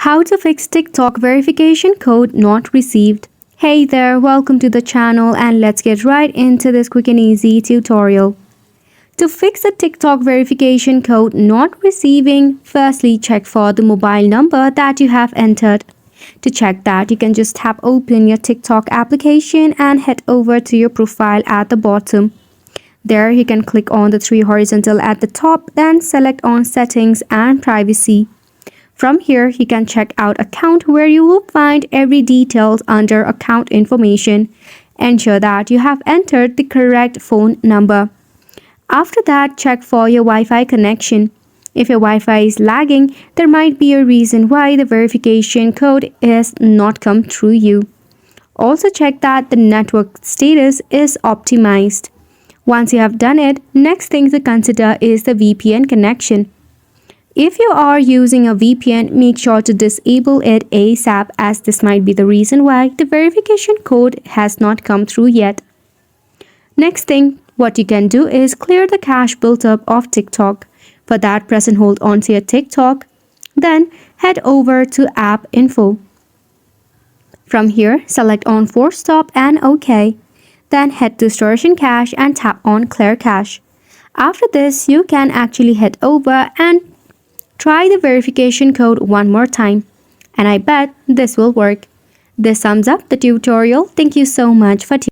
How to fix TikTok verification code not received. Hey there, welcome to the channel and let's get right into this quick and easy tutorial. To fix a TikTok verification code not receiving, firstly check for the mobile number that you have entered. To check that, you can just tap open your TikTok application and head over to your profile at the bottom. There you can click on the three horizontal at the top, then select on settings and privacy. From here, you can check out account where you will find every details under account information. Ensure that you have entered the correct phone number. After that, check for your Wi-Fi connection. If your Wi-Fi is lagging, there might be a reason why the verification code is not come through you. Also check that the network status is optimized. Once you have done it, next thing to consider is the VPN connection. If you are using a VPN, make sure to disable it ASAP, as this might be the reason why the verification code has not come through yet. Next thing, what you can do is clear the cache built up of TikTok. For that, press and hold onto your TikTok. Then head over to App Info. From here, select on Force Stop and OK. Then head to Storage and Cache and tap on Clear Cache. After this, you can actually head over and try the verification code one more time. And I bet this will work. This sums up the tutorial. Thank you so much for